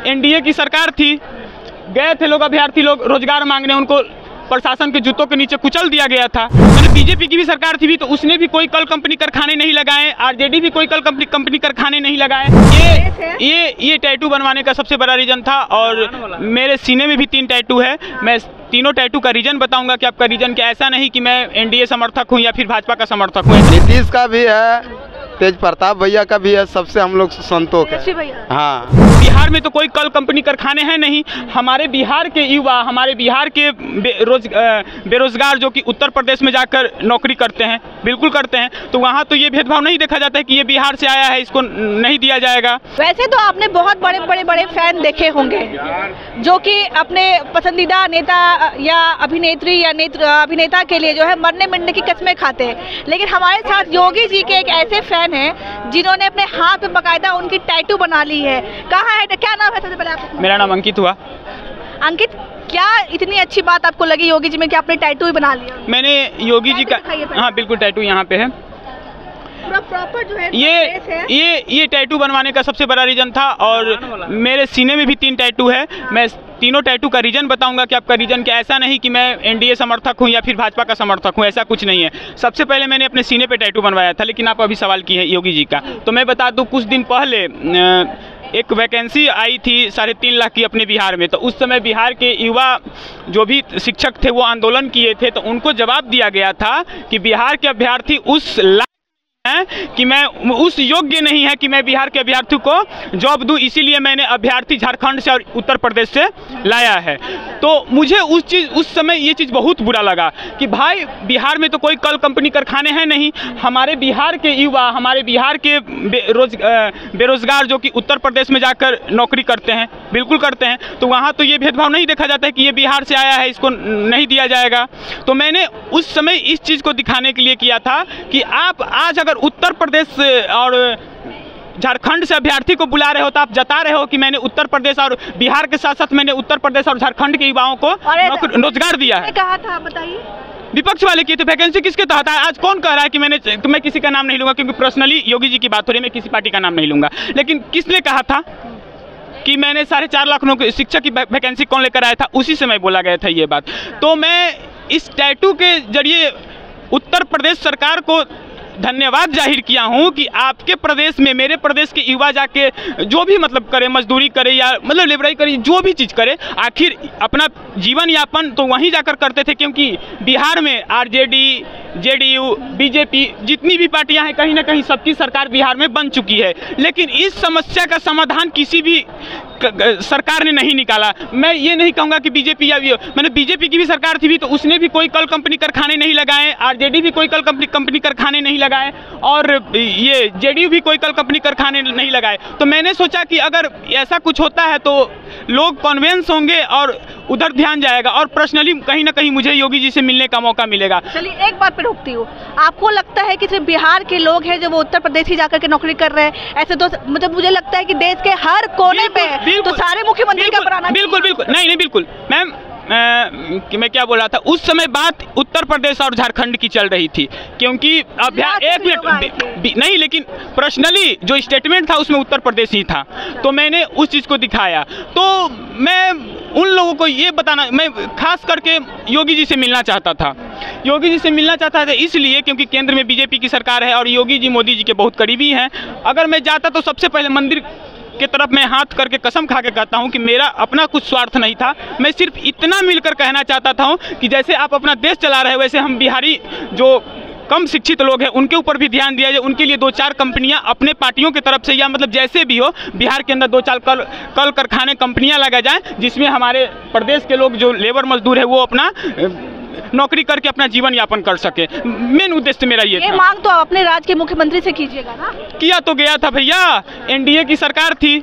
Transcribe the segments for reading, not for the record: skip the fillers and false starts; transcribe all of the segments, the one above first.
NDA की सरकार थी, गए थे लोग अभ्यर्थी लोग रोजगार मांगने, उनको प्रशासन के जूतों के नीचे कुचल दिया गया था। बीजेपी की भी सरकार थी भी तो उसने भी कोई कल कंपनी कारखाने नहीं लगाए, आरजेडी भी कोई कल कंपनी कारखाने नहीं लगाए। ये टैटू बनवाने का सबसे बड़ा रीजन था और मेरे सीने में भी 3 टैटू है। मैं तीनों टैटू का रीजन बताऊंगा कि आपका रीजन क्या। ऐसा नहीं कि मैं एनडीए समर्थक हूं या फिर भाजपा का समर्थक हूं। नीतीश का भी है, तेज प्रताप भैया का भी है, सबसे हम लोग संतोष है। हाँ, बिहार में तो कोई कल कंपनी कारखाने हैं नहीं। हमारे बिहार के युवा, हमारे बिहार के बेरोजगार जो कि उत्तर प्रदेश में जाकर नौकरी करते हैं, बिल्कुल करते हैं, तो वहाँ तो ये भेदभाव नहीं देखा जाता है कि ये बिहार से आया है, इसको नहीं दिया जाएगा। वैसे तो आपने बहुत बड़े फैन देखे होंगे जो कि अपने पसंदीदा नेता या अभिनेत्री या अभिनेता के लिए जो है मरने मिटने की कस्में खाते हैं, लेकिन हमारे साथ योगी जी के एक ऐसे फैन हैं जिन्होंने अपने हाथ पे बकायदा उनकी टैटू बना ली है। कहाँ है, क्या नाम है सबसे पहले आपका? मेरा नाम अंकित हुआ। अंकित, क्या इतनी अच्छी बात आपको लगी योगी जी में कि आपने टैटू ही बना लिया? मैंने योगी जी का, हाँ बिल्कुल टैटू यहाँ पे है। पूरा प्रॉपर जो है ये टैटू बनवाने का सबसे बड़ा रीजन था और मेरे सीने में भी 3 टैटू है। मैं तीनों टैटू का रीजन बताऊंगा कि आपका रीजन क्या। ऐसा नहीं कि मैं एनडीए समर्थक हूं या फिर भाजपा का समर्थक हूं, ऐसा कुछ नहीं है। सबसे पहले मैंने अपने सीने पे टैटू बनवाया था, लेकिन आप अभी सवाल किए हैं योगी जी का, तो मैं बता दूं कुछ दिन पहले एक वैकेंसी आई थी 3.5 लाख की अपने बिहार में। तो उस समय बिहार के युवा जो भी शिक्षक थे वो आंदोलन किए थे, तो उनको जवाब दिया गया था कि बिहार के अभ्यर्थी उस कि मैं उस योग्य नहीं है कि मैं बिहार के अभ्यर्थी को जॉब दूं, इसीलिए मैंने अभ्यर्थी झारखंड से और उत्तर प्रदेश से लाया है। तो मुझे उस समय ये चीज़ बहुत बुरा लगा कि भाई बिहार में तो कोई कल कंपनी कारखाने हैं नहीं। हमारे बिहार के युवा, हमारे बिहार के बेरोजगार जो कि उत्तर प्रदेश में जाकर नौकरी करते हैं, बिल्कुल करते हैं, तो वहाँ तो ये भेदभाव नहीं देखा जाता है कि ये बिहार से आया है, इसको नहीं दिया जाएगा। तो मैंने उस समय इस चीज़ को दिखाने के लिए किया था कि आप आज अगर उत्तर प्रदेश और झारखंड से अभ्यर्थी को बुला रहे हो तो आप जता रहे हो कि मैंने उत्तर प्रदेश और बिहार के साथ साथ मैंने उत्तर प्रदेश और झारखंड के युवाओं को रोजगार दिया है। कहा था बताइए, विपक्ष वाले किए थे। वैकेंसी किसके तहत है? आज कौन कह रहा है कि मैं किसी का नाम नहीं लूंगा, क्योंकि पर्सनली योगी जी की बात हो रही है, मैं किसी पार्टी का नाम नहीं लूंगा। लेकिन किसने कहा था कि मैंने 4.5 लाख नौकरी शिक्षक की वैकेंसी कौन लेकर आया था? उसी समय बोला गया था ये बात। तो मैं इस टैटू के जरिए उत्तर प्रदेश सरकार को धन्यवाद जाहिर किया हूं कि आपके प्रदेश में, मेरे प्रदेश के युवा जाके जो भी मतलब करे, मजदूरी करे या मतलब लेबराई करे, जो भी चीज़ करे, आखिर अपना जीवन यापन तो वहीं जाकर करते थे, क्योंकि बिहार में आरजेडी, जेडीयू, बीजेपी जितनी भी पार्टियां हैं, कहीं ना कहीं सबकी सरकार बिहार में बन चुकी है, लेकिन इस समस्या का समाधान किसी भी सरकार ने नहीं निकाला। मैं ये नहीं कहूँगा कि बीजेपी या मैंने बीजेपी की भी सरकार थी भी तो उसने भी कोई कल कंपनी कारखाने नहीं लगाए, आरजेडी भी कोई कल कंपनी कारखाने नहीं लगाए और ये जेडीयू भी कोई कल कंपनी कारखाने नहीं लगाए। तो मैंने सोचा कि अगर ऐसा कुछ होता है तो लोग कन्विंस होंगे और उधर ध्यान जाएगा और पर्सनली कहीं ना कहीं मुझे योगी जी से मिलने का मौका मिलेगा। चलिए एक बात पे रोकती हूँ, आपको लगता है कि सिर्फ बिहार के लोग हैं जो वो उत्तर प्रदेश ही जाकर के नौकरी कर रहे हैं? ऐसे तो मतलब मुझे लगता है कि देश के हर कोने पे तो सारे मुख्यमंत्री का बनाना। बिल्कुल नहीं बिल्कुल मैम, मैं क्या बोल रहा था, उस समय बात उत्तर प्रदेश और झारखंड की चल रही थी, क्योंकि एक मिनट नहीं, लेकिन पर्सनली जो स्टेटमेंट था उसमें उत्तर प्रदेश ही था, तो मैंने उस चीज़ को दिखाया। तो मैं उन लोगों को ये बताना, मैं खास करके योगी जी से मिलना चाहता था। योगी जी से मिलना चाहता था इसलिए क्योंकि केंद्र में बीजेपी की सरकार है और योगी जी मोदी जी के बहुत करीबी हैं। अगर मैं जाता तो सबसे पहले मंदिर के तरफ मैं हाथ करके कसम खा के कहता हूं कि मेरा अपना कुछ स्वार्थ नहीं था। मैं सिर्फ इतना मिलकर कहना चाहता था कि जैसे आप अपना देश चला रहे हो, वैसे हम बिहारी जो कम शिक्षित लोग हैं उनके ऊपर भी ध्यान दिया जाए। उनके लिए 2-4 कंपनियां अपने पार्टियों की तरफ से या मतलब जैसे भी हो बिहार के अंदर 2-4 कल कारखाने कंपनियां लगा जाएं, जिसमें हमारे प्रदेश के लोग जो लेबर मजदूर है वो अपना नौकरी करके अपना जीवन यापन कर सके। मेन उद्देश्य मेरा ये था। मांग तो आप अपने राज्य के मुख्यमंत्री से कीजिएगा ना। किया तो गया था भैया, एनडीए की सरकार थी,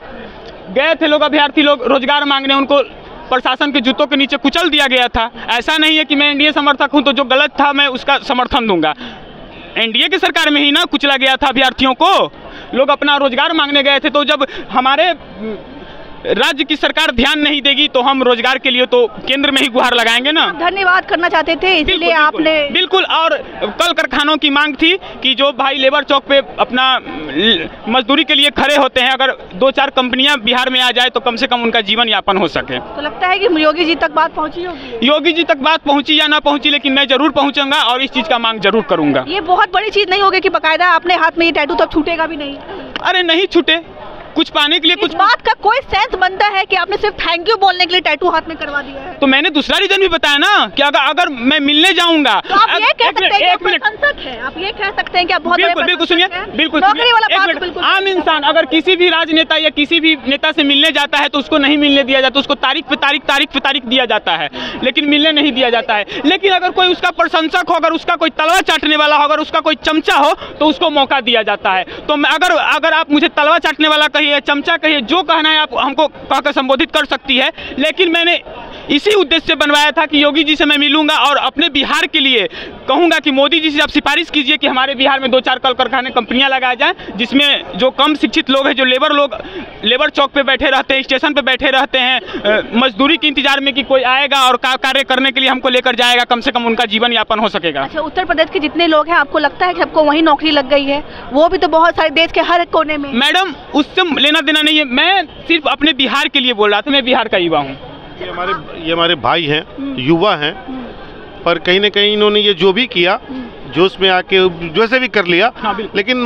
गए थे लोग अभ्यर्थी लोग रोजगार मांगने, उनको प्रशासन के जूतों के नीचे कुचल दिया गया था। ऐसा नहीं है कि मैं एनडीए समर्थक हूं तो जो गलत था मैं उसका समर्थन दूंगा। एनडीए की सरकार में ही ना कुचला गया था अभ्यर्थियों को, लोग अपना रोजगार मांगने गए थे। तो जब हमारे राज्य की सरकार ध्यान नहीं देगी तो हम रोजगार के लिए तो केंद्र में ही गुहार लगाएंगे ना। धन्यवाद करना चाहते थे इसलिए आपने बिल्कुल। और कल कारखानों की मांग थी कि जो भाई लेबर चौक पे अपना मजदूरी के लिए खड़े होते हैं, अगर 2-4 कंपनियां बिहार में आ जाए तो कम से कम उनका जीवन यापन हो सके। तो लगता है कि योगी जी तक बात पहुंची होगी। योगी जी तक बात पहुंची या ना पहुंची, लेकिन मैं जरूर पहुंचूंगा और इस चीज का मांग जरूर करूंगा। ये बहुत बड़ी चीज नहीं होगी कि बकायदा अपने हाथ में ये टैटू तब छूटेगा भी नहीं। अरे नहीं छूटे, कुछ पाने के लिए कुछ बात का कोई सेंस बनता है कि आपने सिर्फ थैंक यू बोलने के लिए टैटू हाथ में करवा दिया है। तो मैंने दूसरा रीजन भी बताया ना कि अगर मैं मिलने जाऊंगा तो आप ये कह सकते हैं कि आप प्रशंसक हैं, आप ये कह सकते हैं कि आप बहुत बिल्कुल सुनिए, बिल्कुल आम इंसान अगर किसी भी राजनेता या किसी भी नेता से मिलने जाता है तो उसको नहीं मिलने दिया जाता, उसको तारीख पे तारीख दिया जाता है, लेकिन मिलने नहीं दिया जाता है। लेकिन अगर कोई उसका प्रशंसक हो, अगर उसका कोई तलवा चाटने वाला हो, अगर उसका कोई चमचा हो तो उसको मौका दिया जाता है। तो अगर आप मुझे तलवा चाटने वाला कहिए, चमचा कहिए, जो कहना है आप हमको कहकर संबोधित कर सकती है, लेकिन मैंने इसी उद्देश्य से बनवाया था कि योगी जी से मैं मिलूंगा और अपने बिहार के लिए कहूंगा कि मोदी जी से आप सिफारिश कीजिए कि हमारे बिहार में 2-4 कल कारखाने कंपनियां लगाए जाएं, जिसमें जो कम शिक्षित लोग हैं, जो लेबर चौक पे बैठे रहते हैं, स्टेशन पे बैठे रहते हैं, मजदूरी के इंतजार में कि कोई आएगा और कार्य करने के लिए हमको लेकर जाएगा, कम से कम उनका जीवन यापन हो सकेगा। अच्छा, उत्तर प्रदेश के जितने लोग हैं आपको लगता है कि सबको वहीं नौकरी लग गई है? वो भी तो बहुत सारे देश के हर कोने में। मैडम उससे लेना देना नहीं है, मैं सिर्फ अपने बिहार के लिए बोल रहा था, मैं बिहार का युवा हूँ। ये हमारे भाई हैं, युवा हैं, पर कहीं ना कहीं इन्होंने ये जो भी किया जोश में आके जैसे भी कर लिया। हाँ, लेकिन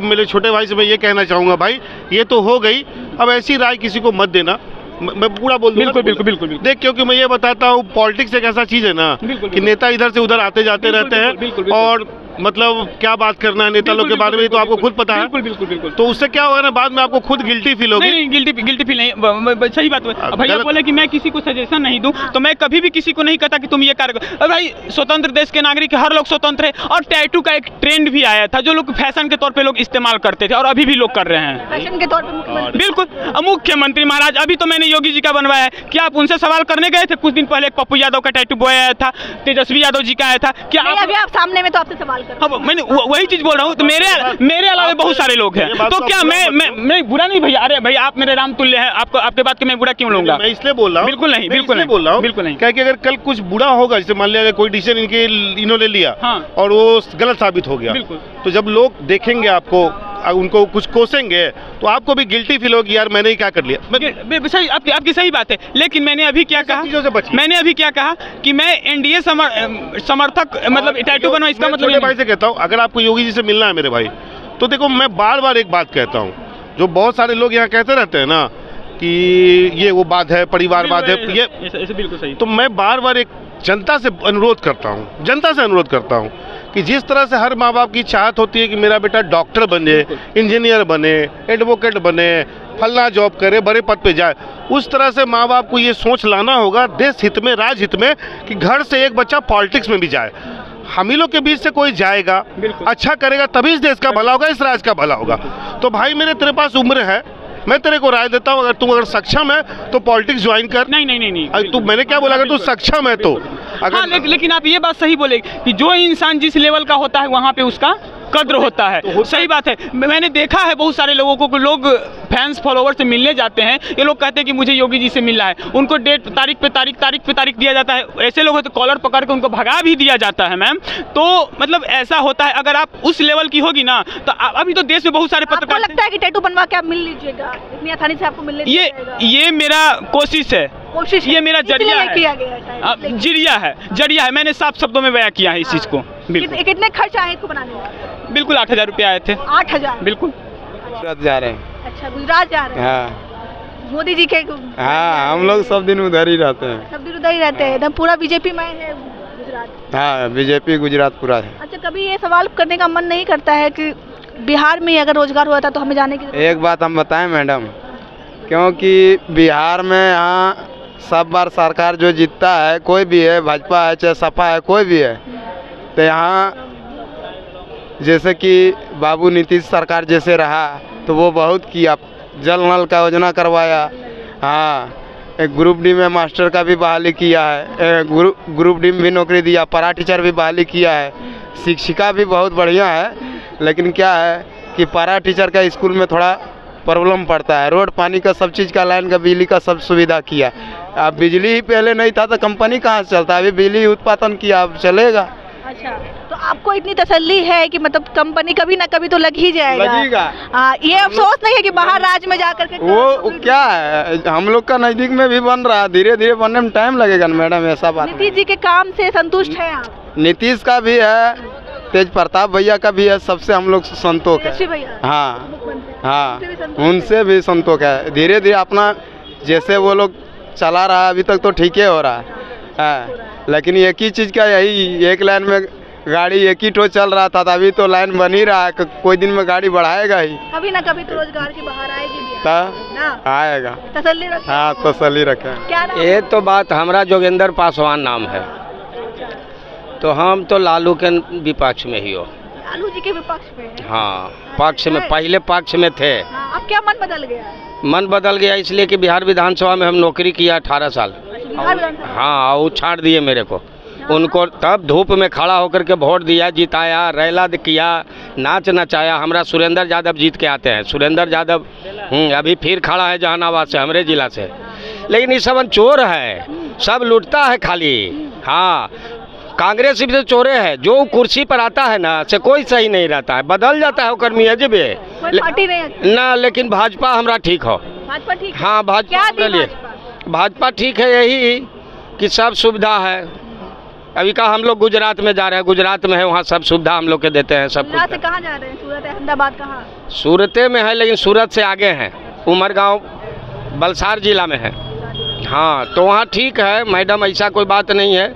मेरे छोटे भाई से मैं ये कहना चाहूँगा, भाई ये तो हो गई, अब ऐसी राय किसी को मत देना। मैं पूरा बोल दूंगा। बिल्कुल। देख, क्योंकि मैं ये बताता हूँ, पॉलिटिक्स एक ऐसा चीज़ है ना कि नेता इधर से उधर आते जाते रहते हैं, और मतलब क्या बात करना है नेता लोग के बारे में तो आपको खुद पता है। बिल्कुल। तो उससे क्या होगा ना, बाद में आपको खुद गिल्टी फील होगी। नहीं, गिल्टी फील नहीं, सही बात है। भैया बोले कि मैं किसी को सजेशन नहीं दूं, तो मैं कभी भी किसी को नहीं कहता कि तुम ये कार्य करो। अब भाई स्वतंत्र देश के नागरिक, हर लोग स्वतंत्र है, और टैटू का एक ट्रेंड भी आया था जो लोग फैशन के तौर पे लोग इस्तेमाल करते थे, और अभी भी लोग कर रहे हैं फैशन के तौर पे। बिल्कुल। मुख्यमंत्री महाराज, अभी तो मैंने योगी जी का बनवाया है, क्या आप उनसे सवाल करने गए थे? कुछ दिन पहले पप्पू यादव का टैटू बॉय आया था, तेजस्वी यादव जी का आया था, क्या अभी आप सामने में तो आपसे सवाल कर? मैंने वही चीज बोल रहा हूँ। तो मेरे अलावा बहुत सारे लोग हैं, तो क्या मैं बुरा नहीं भैया? अरे भैया आप मेरे राम तुल्य हैं, आपके बात के मैं बुरा क्यों लूंगा? मैं इसलिए बोल रहा हूँ। बिल्कुल नहीं बिल्कुल नहीं। क्या कि अगर कल कुछ बुरा होगा, जैसे मान लिया कोई डिसीजन इन्होंने लिया और वो गलत साबित हो गया, तो जब लोग देखेंगे आपको, उनको कुछ कोसेंगे, तो आपको भी गिल्टी फील होगी, यार मैंने ही क्या कर लिया। सही, आपकी सही बात है। लेकिन मैंने अभी क्या कहा कि मैं एनडीए समर्थक, मतलब टैटू बनवा, इसका मतलब छोटे भाई से कहता हूँ, अगर आपको योगी जी से मिलना है मेरे भाई, तो देखो मैं बार बार एक बात कहता हूँ, जो बहुत सारे लोग यहाँ कहते रहते हैं ना कि ये वो बात है, परिवारवाद है, ये बिल्कुल सही। तो मैं बार बार एक जनता से अनुरोध करता हूँ कि जिस तरह से हर माँ बाप की चाहत होती है कि मेरा बेटा डॉक्टर बने, इंजीनियर बने, एडवोकेट बने, फलना जॉब करे, बड़े पद पे जाए, उस तरह से माँ बाप को ये सोच लाना होगा देश हित में, राज हित में, कि घर से एक बच्चा पॉलिटिक्स में भी जाए। हम ही लोग के बीच से कोई जाएगा, अच्छा करेगा, तभी इस देश का भला होगा, इस राज्य का भला होगा। तो भाई मेरे तेरे पास उम्र है, मैं तेरे को राय देता हूँ, अगर सक्षम है तो पॉलिटिक्स ज्वाइन कर। नहीं। तू, मैंने क्या बोला, अगर तू सक्षम है तो अगर। हाँ, लेकिन आप ये बात सही बोले कि जो इंसान जिस लेवल का होता है वहाँ पे उसका कद्र होता है, तो सही बात है। मैंने देखा है बहुत सारे लोगों को, लोग फैंस फॉलोवर से मिलने जाते हैं, ये लोग कहते हैं कि मुझे योगी जी से मिलना है, उनको डेट तारीख पे तारीख दिया जाता है। ऐसे लोग तो कॉलर पकड़ के उनको भगा भी दिया जाता है मैम। तो मतलब ऐसा होता है, अगर आप उस लेवल की होगी ना, तो अभी तो देश में बहुत सारे पत्रकार, लगता है कि टैटू बनवा के आप मिल लीजिएगा, इतनी आसानी से आपको मिलने ये मेरा कोशिश है, ये मेरा जरिया है, जरिया है। मैंने साफ शब्दों में बयां किया है इस चीज को। कितने खर्च आए इसको बनाने में? बिल्कुल 8,000 रुपये आए थे। 8,000? बिल्कुल। गुजरात जा रहे हैं। अच्छा, गुजरात जा रहे हैं? हाँ। मोदी जी के? हाँ, हम लोग सब दिन उधर ही रहते हैं। सब दिन उधर ही रहते हैं? पूरा बीजेपी में है गुजरात? हाँ, बीजेपी गुजरात पूरा है। अच्छा, कभी ये सवाल करने का मन नहीं करता है कि बिहार में अगर रोजगार हुआ था तो हमें जाने की? एक बात हम बताएं मैडम, क्योंकि बिहार में यहाँ सब बार सरकार जो जीतता है, कोई भी है, भाजपा है चाहे सपा है, कोई भी है, तो यहाँ जैसे कि बाबू नीतीश सरकार जैसे रहा तो वो बहुत किया, जल नल का योजना करवाया। हाँ, एक ग्रुप डी में मास्टर का भी बहाली किया है, ग्रुप डी में भी नौकरी दिया, परा टीचर भी बहाली किया है, शिक्षिका भी बहुत बढ़िया है। लेकिन क्या है कि परा टीचर का स्कूल में थोड़ा प्रॉब्लम पड़ता है। रोड, पानी का, सब चीज़ का, लाइन का, बिजली का सब सुविधा किया। अब बिजली ही पहले नहीं था तो कंपनी कहाँ से चलता, अभी बिजली उत्पादन किया, अब चलेगा। अच्छा, तो आपको इतनी तसल्ली है कि मतलब कंपनी कभी ना कभी तो लग ही जाएगा। लगेगा। ये अफसोस नहीं है कि बाहर राज्य में जाकर के वो क्या है, हम लोग का नज़दीक में भी बन रहा है, धीरे धीरे बनने में टाइम लगेगा ना मैडम, ऐसा बात। नीतीश जी के काम से संतुष्ट हैं आप? नीतीश का भी है, तेज प्रताप भैया का भी है, सबसे हम लोग संतोष तेजस्वी है। भैया, हाँ हाँ, उनसे भी संतोष उनसे भी संतोष है। धीरे धीरे अपना जैसे वो लोग चला रहा है अभी तक तो ठीक ही हो रहा है। लेकिन एक ही चीज़ का, यही एक लाइन में गाड़ी एक ही टो चल रहा था, तो अभी तो लाइन बन ही रहा है, कोई दिन में गाड़ी बढ़ाएगा ही, कभी ना कभी तो रोजगार की बाहर आएगी भी तो आएगा। तसल्ली रखें। हाँ, तसल्ली रखें। क्या नाम ये तो बात, हमारा जोगेंद्र पासवान नाम है, तो हम तो लालू के विपक्ष में ही हो। लालू जी के विपक्ष में हैं? हाँ, पक्ष में, पहले पक्ष में थे। हाँ, अब क्या मन बदल गया है? मन बदल गया इसलिए कि बिहार विधानसभा में हम नौकरी किया 18 साल। बिहार विधानसभा? हाँ, वो छाड़ दिए मेरे को। उनको तब धूप में खड़ा होकर के वोट दिया, जिताया, रैला किया, नाच नचाया। हमारा सुरेंद्र यादव जीत के आते हैं। सुरेंद्र यादव अभी फिर खड़ा है जहानाबाद से, हमारे जिला से। लेकिन ये सब चोर है, सब लूटता है खाली। हाँ, कांग्रेस भी तो चोरे है, जो कुर्सी पर आता है ना से कोई सही नहीं रहता है, बदल जाता है वो कर्मी अजब है पार्टी नहीं ना। लेकिन भाजपा हमारा ठीक हो। भाजपा ठीक है? हाँ, भाजपा के लिए भाजपा ठीक है, यही कि सब सुविधा है। अभी का हम लोग गुजरात में जा रहे हैं, गुजरात में है, वहाँ सब सुविधा हम लोग के देते हैं, सब गुजरात कुछ। से कहाँ जा रहे हैं? सूरत, अहमदाबाद, कहाँ? सूरत में है, लेकिन सूरत से आगे हैं, उमरगांव वलसाड़ जिला में है। हाँ, तो वहाँ ठीक है मैडम, ऐसा कोई बात नहीं है।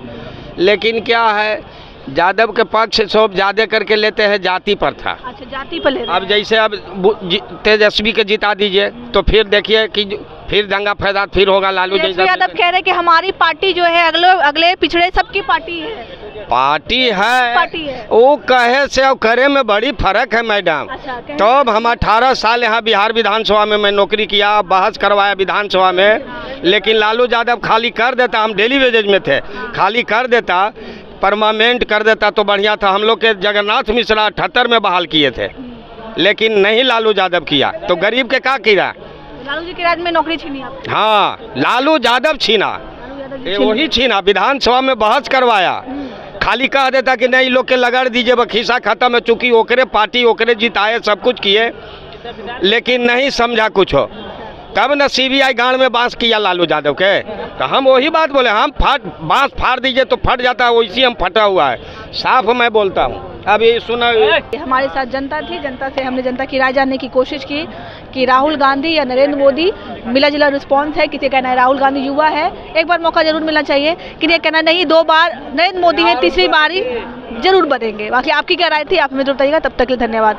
लेकिन क्या है, यादव के पक्ष सब ज़्यादा करके लेते हैं जाति पर था। अच्छा, जाति पर ले रहे हैं। अब जैसे अब तेजस्वी के जिता दीजिए तो फिर देखिए कि फिर दंगा फसाद फिर होगा। लालू तेजस्वी यादव कह रहे हैं कि हमारी पार्टी जो है अगले पिछड़े सबकी पार्टी है। पार्टी है, पार्टी है। वो कहे से और करे में बड़ी फर्क है मैडम। अच्छा, तो हम 18 साल यहाँ बिहार विधानसभा में मैं नौकरी किया, बहस करवाया विधानसभा में, लेकिन लालू यादव खाली कर देता, हम डेली वेजेज में थे, खाली कर देता, परमानेंट कर देता तो बढ़िया था। हम लोग के जगन्नाथ मिश्रा 78 में बहाल किए थे, लेकिन नहीं लालू यादव किया, तो गरीब के क्या किया? लालू जी के राज में नौकरी छीनी आप? हाँ, लालू यादव छीना, वही छीना, विधानसभा में बहस करवाया, खाली कह देता कि नहीं लोग के लगड़ दीजिए, खिस्सा खत्म है, चूंकि ओकरे पार्टी ओकरे जिताए, सब कुछ किए, लेकिन नहीं समझा कुछ हो। तब न CBI गांड में बांस किया लालू यादव के। तो हम वही बात बोले, हम बांस फाड़ दीजिए तो फट जाता है, वैसे हम फटा हुआ है, साफ मैं बोलता हूँ। अभी सुना, हमारे साथ जनता थी, जनता से हमने जनता की राय जानने की कोशिश की कि राहुल गांधी या नरेंद्र मोदी। मिला जुला रिस्पॉन्स है, किसी कहना है राहुल गांधी युवा है, एक बार मौका जरूर मिलना चाहिए, कि ये कहना नहीं 2 बार नरेंद्र मोदी है, तीसरी बारी जरूर बनेंगे। बाकी आपकी क्या राय थी, आप हमें जरूर बताइएगा। तब तक के लिए धन्यवाद।